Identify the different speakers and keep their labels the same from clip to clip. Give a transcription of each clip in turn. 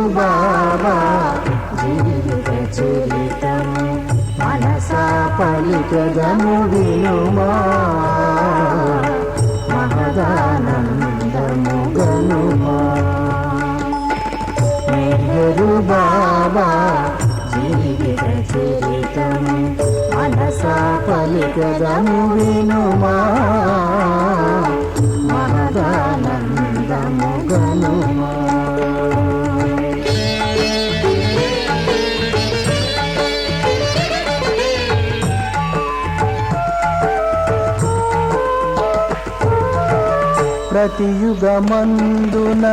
Speaker 1: బాబా జీవిత చరితం మనసా పలికదము వినుమా మహదానందము గనుమా నెహ్రూ బాబా జీవిత చరితం మనసా పలికదము వినుమా మహదానందము గనుమా ప్రతియుగమందున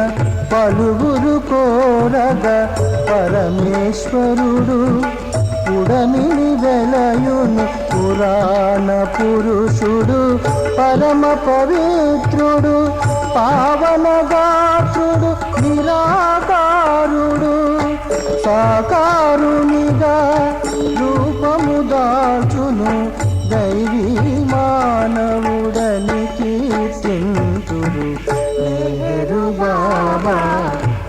Speaker 1: పలువురు కోరగ పరమేశ్వరుడు ఉడమిని వెలయును పురాణ పురుషుడు పరమ పవిత్రుడు పావనగాత్రుడు నిరాకారుడు సాకారునిగా రూపము దాల్చును దైవీ మానవుడని కీర్తింతుడు నెహ్రూ బాబా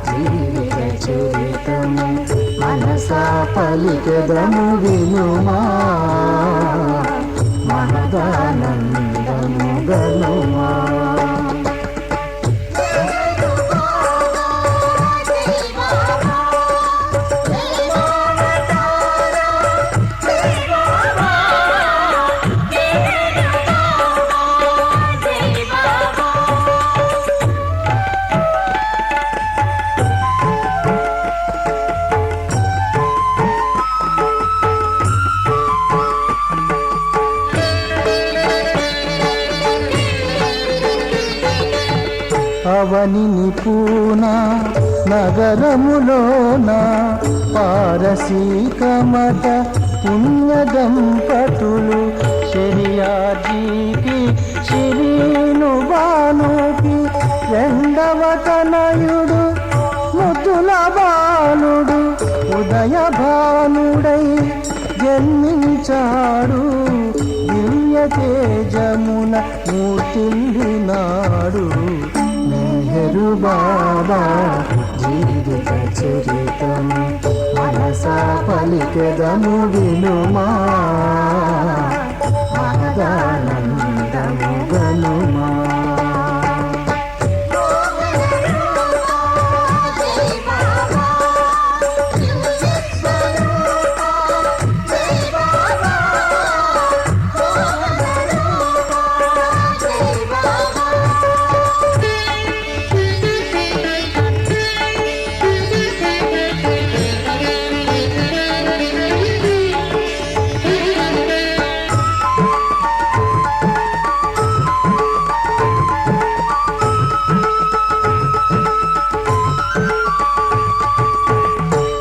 Speaker 1: జీవిత చరితము మనసా పలికదము వినుమా మహదానందము గనుమా అవని నిపూన నగరములోన పారసీకమత పుణ్య దంపతులు శరియాజీకి శిరీను బానుకి రెండవ తనయుడు ముద్దుల బాలుడు ఉదయ భానుడై జన్మించాడు దివ్య తేజమున మూర్తిల్లినాడు నెహ్రూ బాబా జీవిత చరితం మనసా పలికదము వినుమా మహదానందము గనుమా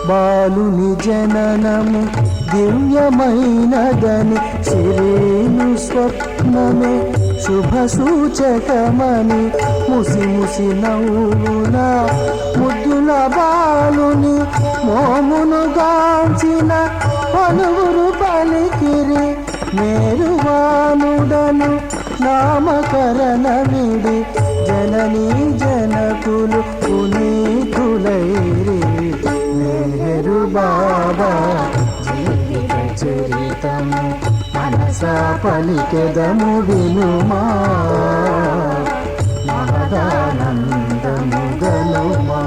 Speaker 1: బాలుని జననము దివ్యమైనదని శిరీను స్వప్నమే శుభ సూచకమని ముసి ముసి నవ్వున ముద్దుల బాలుని మోమును గాంచిన పలువురు పలికిరి మేరువానుడను నామకరణ విడి జననీ జనకులు పునీతులైరి నెహ్రూ బాబా జీవిత చరితం మనసా పలికెదము వినుమా మహదానందము గనుమా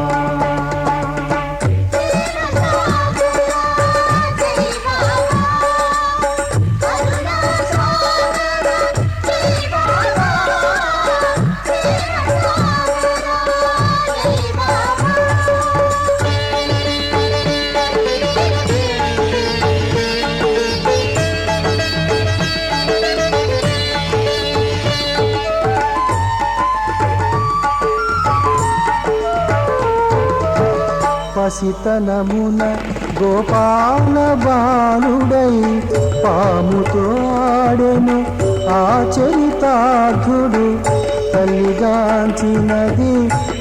Speaker 1: పసితనమున గోపాల బాలుడై పాముతో ఆడెను ఆ చరితార్థుడు. తల్లిగాంచినది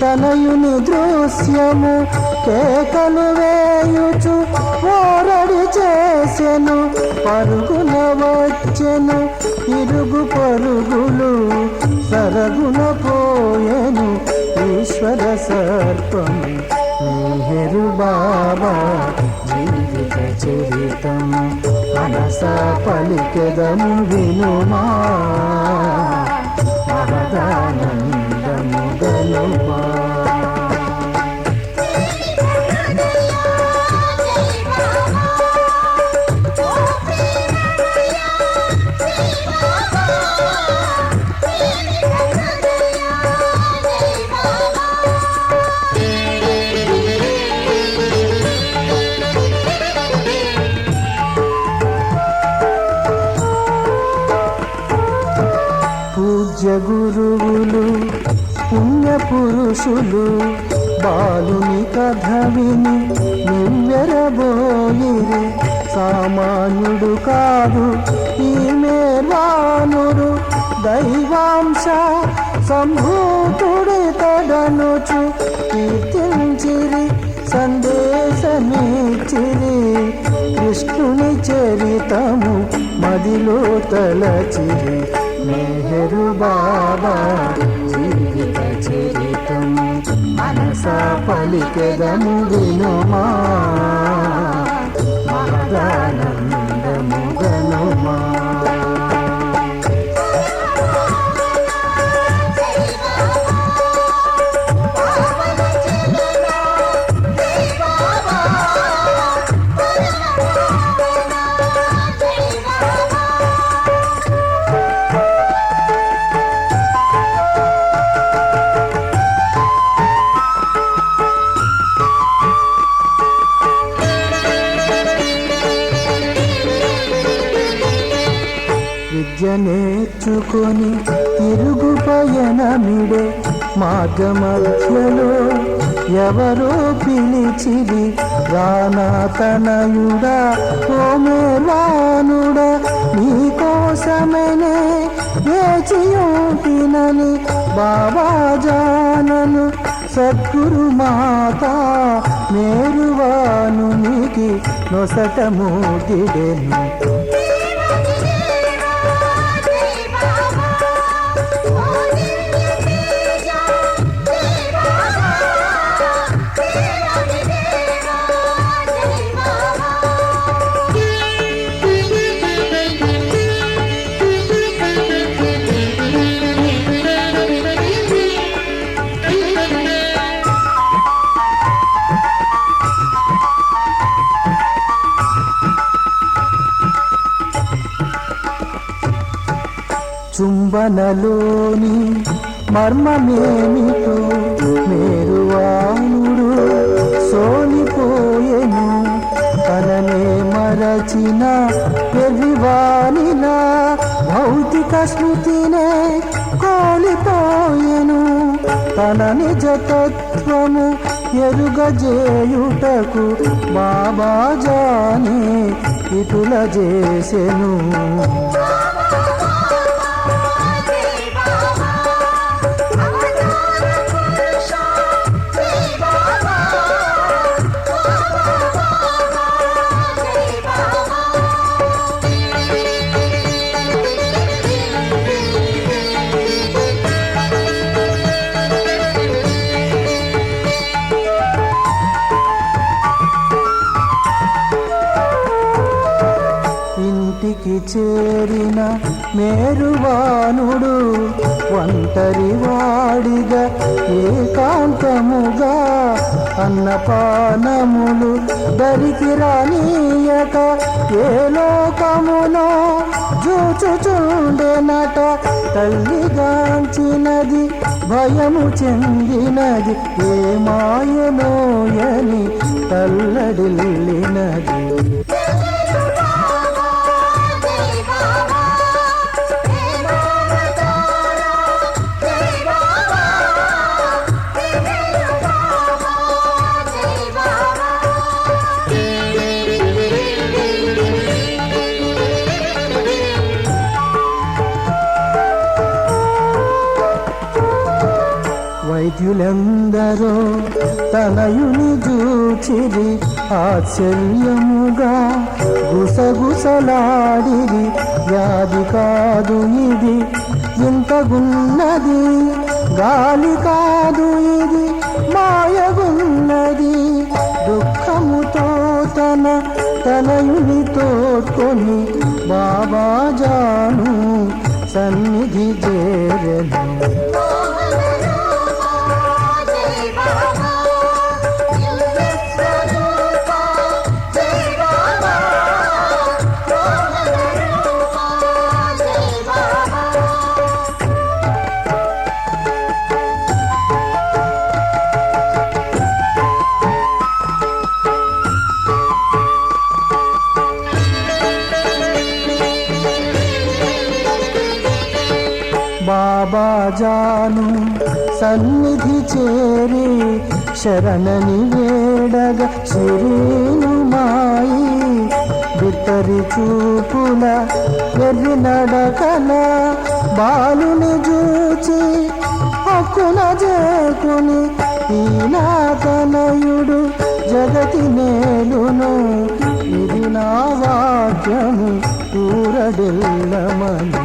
Speaker 1: తనయుని దృశ్యము కేకలు వేయుచు ఓరడి చేసెను. పరుగున వచ్చెను ఇరుగు పరుగులు సరగున పోయెను ఈశ్వర సర్పం. మెహరు బాబా జీవిత చరితం మనస పలికెదము వినుమా మహదానందము గనుమా. పూజ్య గురువులు పుణ్య పురుషులు బాలుని కథ విని నివ్వెరబోయిరి. సామాన్యుడు కాదు ఈ మేర్వానుడు దైవాంశ సంభూతుడి తడనుచు కీర్తించిరి సందేశమిచ్చిరి. కృష్ణుని చరితము మదిలో తలచిరి. మెహరు బాబా జీవిత చరితం మనస పలికెదము వినుమా మహదానందము గనుమా. విద్య నేర్చుకొని తిరుగు పయనమిడే మార్గమధ్యలో ఎవరో పిలిచిరి. రానా తనయుడా ఓ మేర్వానుడా నీకోసమనే వేచియుంటినని బాబా జానను సద్గురు మాత మేరువానునికి నొసట మూటిడెను. చుంబనలోని మర్మమేమిటో మేరువానుడు సోలిపోయెను. తననే మరచిన వెర్రివానిన భౌతిక స్మృతినే కోలిపోయెను. తన నిజతత్వము ఎరుగజేయుటకు బాబా జానే ఇటుల చేసెను. ఇంటికి చేరిన మేరువానుడు ఒంటరి వాడిగా ఏకాంతముగా అన్నపానములు దరికి రానీయక ఏ లోకమునో జూచుచుండెనట. తల్లిగాంచినది భయము చెందినది ఏ మాయమోయని తల్లడిల్లినది. వైద్యులెందరో తనయుని జూచిరి ఆశ్చర్యముగా గుసగుసలాడిరి. వ్యాధి కాదు ఇది ఇంతగున్నది, గాలి కాదు ఇది మాయగున్నది. దుఃఖముతో తనయుని తోడ్కొని బాబాజాను సన్నిధి చేరెను. బాబాజాను సన్నిధి చేరి శరణని వేడగ శిరీను మాయి. బిత్తరి చూపుల వెర్రి నడకల బాలుని జూచి హక్కున చేకుని ఈనాతనయుడు జగతి నేలును. ఇది నా వాక్యము ఊరడెల్లమని.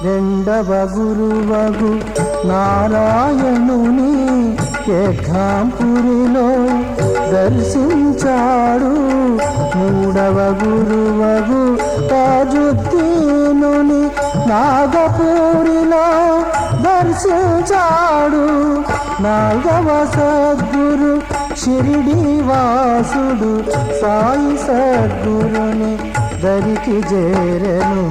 Speaker 1: రెండవ గురువగు నారాయణుని కేఘాంపురిలో దర్శించాడు. మూడవ గురువగు తాజుద్దీనుని నాగపూరిలో దర్శించాడు. నాల్గవ సద్గురు షిరిడి వాసుడు సాయి సద్గురుని దరికి చేరెను.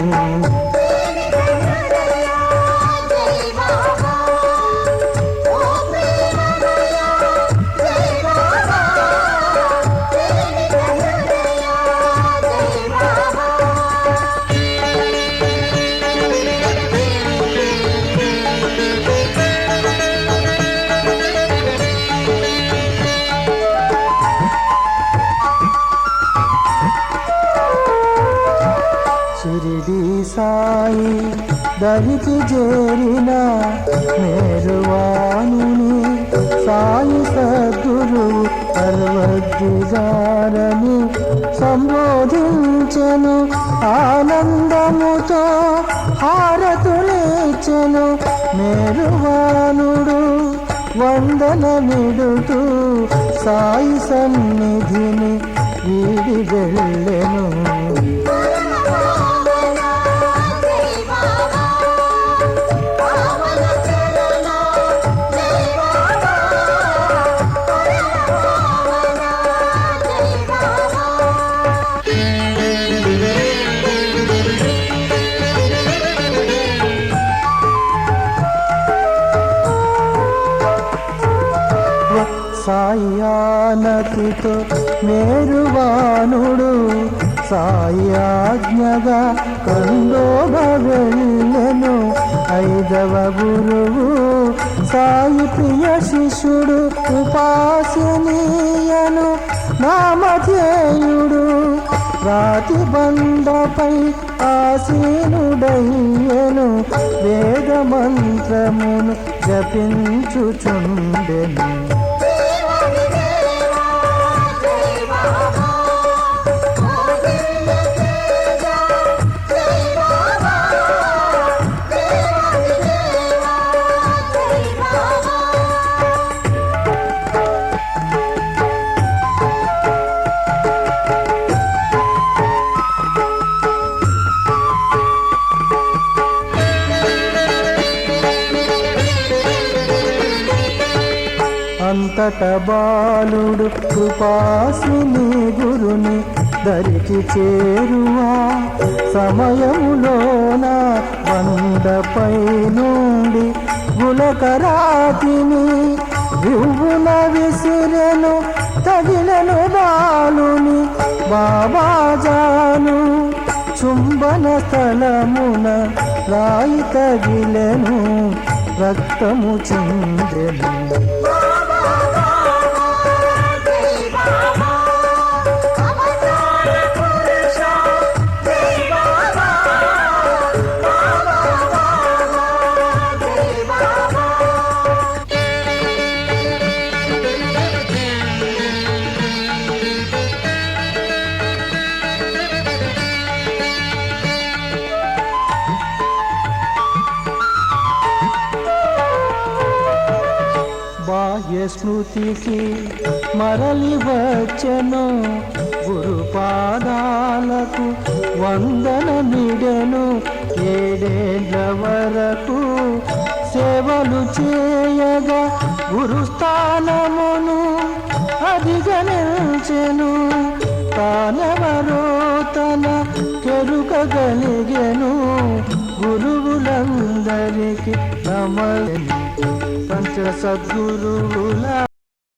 Speaker 1: షిరిడి సాయి దరికి చేరిన మేరువానుని సాయి సద్గురు పర్వద్విజారని సంబోధించెను. ఆనందముతో హారతులిచ్చెను. మేరువానుడు వందనమిడుతూ సాయి సన్నిధిని వీడి వెళ్ళెను. సాయి ఆనతితో మేరువానుడు సాయి ఆజ్ఞగా కండోబ వెళ్ళెను. ఐదవ గురువు సాయి ప్రియ శిష్యుడు ఉపాసనీయను నామధేయుడు. రాతి బండపై ఆసీనుడయ్యను. వేద మంత్రమును జపించుచుండెను. అంతట బాలుడు కృపాసిని గురుని దరికి చేరువా సమయములోన బండపై నుండి గులకరాతిని వివ్వున విసిరెను తగినను బాలుని బాబాజాను చుంబన స్థలమున రాయి తగిలెను రక్తము చిందెను బాహ్య స్మృతికి మరలి వచ్చెను గురుపాదాలకు వందనమిడెను 7 ఏళ్ల వరకు సేవలు చేయగా గురుస్థానమును అధిగమించెను తానెవరో తన కెరుకగలిగెను గురువులందరికీ నమలెను పంచ సద్గురువుల